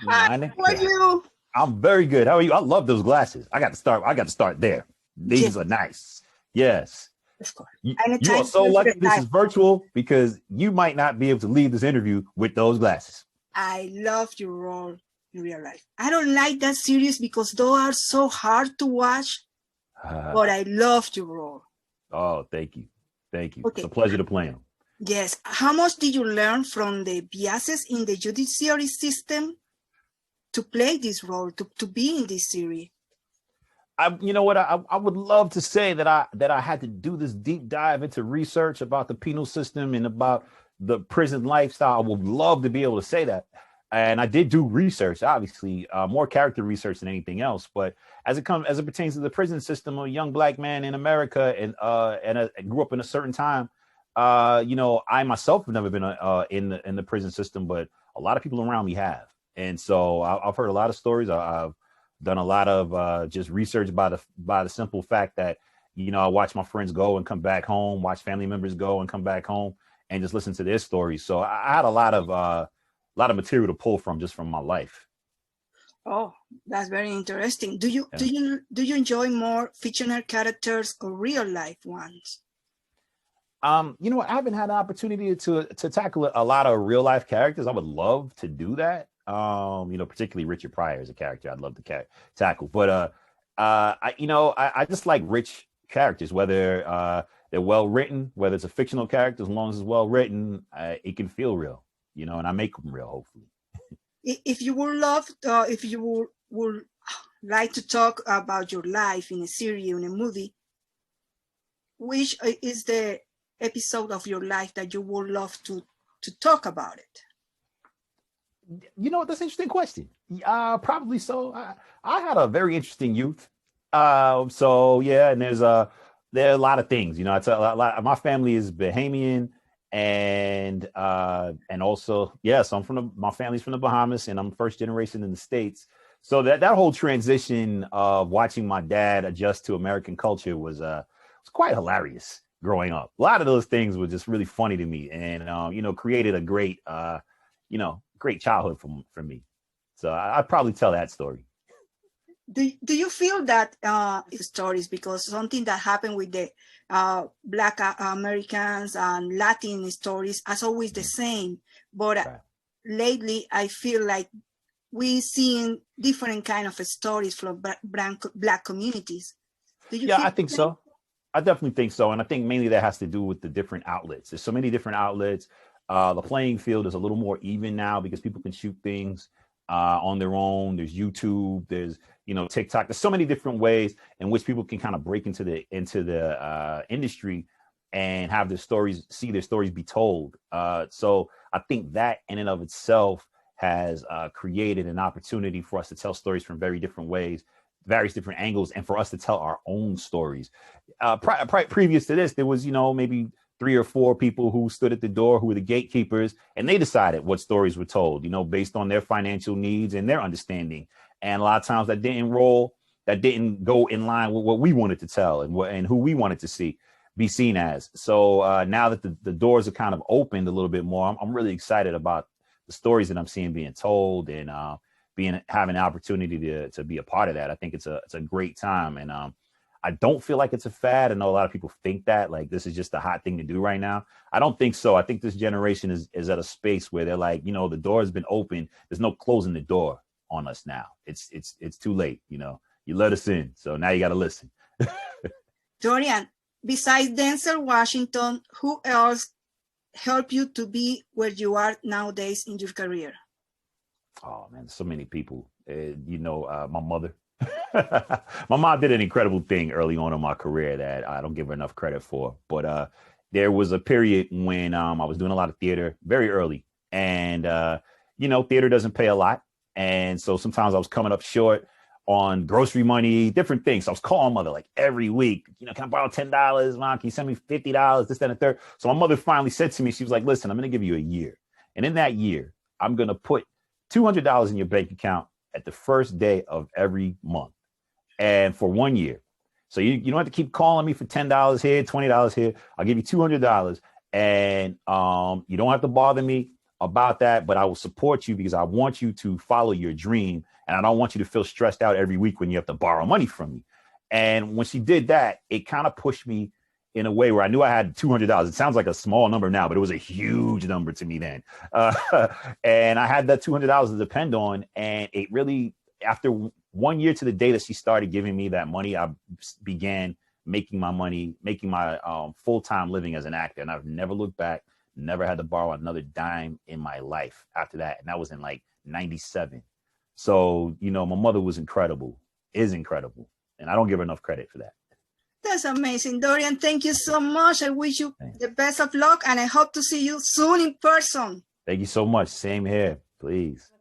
Hi, how are Monica, you? I'm very good. How are you? I love those glasses. I got to start there. Yes, These are nice. Yes. of course. You are Anytime so feel for the lucky this time. is virtual because you might not be able to leave this interview with those glasses. I love your role in real life. I don't like that series because those are so hard to watch, but I love your role. Oh, thank you. Thank you. It's a Okay, pleasure to play them. yes. How much did you learn from the biases in the judiciary system to play this role, to be in this series? You know what? I would love to say that I had to do this deep dive into research about the penal system and about the prison lifestyle. I would love to be able to say that, and I did do research, obviously, more character research than anything else. But as it pertains to the prison system, a young black man in America, and I grew up in a certain time. I myself have never been in the prison system, but a lot of people around me have, and so I've heard a lot of stories. I've done a lot of just research by the simple fact that I watch my friends go and come back home, watch family members go and come back home, and just listen to their stories. So I had a lot of material to pull from just from my life. Oh, that's very interesting. Do you do Yeah. you do you enjoy more fictional characters or real life ones? I haven't had an opportunity to tackle a lot of real life characters. I would love to do that. Particularly Richard Pryor as a character, I'd love to tackle. But I just like rich characters, whether they're well written, whether it's a fictional character, as long as it's well written, it can feel real. And I make them real, hopefully. If you would love, if you would like to talk about your life in a series, in a movie, which is the episode of your life that you would love to talk about it? That's an interesting question. Probably so. I had a very interesting youth. So yeah, and there are a lot of things. It's a lot. My family is Bahamian, and also so my family's from the Bahamas, and I'm first generation in the States. So that whole transition of watching my dad adjust to American culture was quite hilarious growing up. A lot of those things were just really funny to me, and created a great childhood for me. So I'd probably tell that story. Do you feel that stories, because something that happened with the Black Americans and Latin stories as always the same, but Right. lately I feel like we seeing different kind of stories from black communities. Do you Yeah, feel I the think same? so. I definitely think so. And I think mainly that has to do with the different outlets. There's so many different outlets. The playing field is a little more even now because people can shoot things on their own. There's YouTube, there's TikTok. There's so many different ways in which people can kind of break into the industry and have see their stories be told. So I think that in and of itself has created an opportunity for us to tell stories from very different ways, various different angles, and for us to tell our own stories. Previous to this, there was maybe 3 or 4 people who stood at the door, who were the gatekeepers, and they decided what stories were told, based on their financial needs and their understanding. And a lot of times that didn't go in line with what we wanted to tell and who we wanted to be seen as. So now that the doors are kind of opened a little bit more, I'm really excited about the stories that I'm seeing being told, and having the opportunity to be a part of that. I think it's a great time, and I don't feel like it's a fad. I know a lot of people think that like this is just a hot thing to do right now. I don't think so. I think this generation is at a space where they're like, the door has been open. There's no closing the door on us now. It's too late. You let us in, so now you got to listen. Dorian, besides Denzel Washington, who else helped you to be where you are nowadays in your career? Oh man, so many people. My mother. My mom did an incredible thing early on in my career that I don't give her enough credit for. But there was a period when I was doing a lot of theater very early, and theater doesn't pay a lot, and so sometimes I was coming up short on grocery money, different things. So I was calling mother like every week. Can I borrow $10? Mom, can you send me $50? This, that, and the third. So my mother finally said to me, she was like, "Listen, I'm going to give you a year, and in that year, I'm going to put $200 in your bank account at the first day of every month, and for 1 year. So you don't have to keep calling me for $10 here, $20 here. I'll give you $200, and you don't have to bother me about that, but I will support you because I want you to follow your dream. And I don't want you to feel stressed out every week when you have to borrow money from me. And when she did that, it kind of pushed me in a way where I knew I had $200. It sounds like a small number now, but it was a huge number to me then. And I had that $200 to depend on. And it really, after 1 year to the day that she started giving me that money, I began making my money, making my full-time living as an actor. And I've never looked back, never had to borrow another dime in my life after that. And that was in like 97. So, you know, my mother was incredible, is incredible. And I don't give her enough credit for that. That's amazing, Dorian. Thank you so much. I wish you the best of luck, and I hope to see you soon in person. Thank you so much. Same here, please.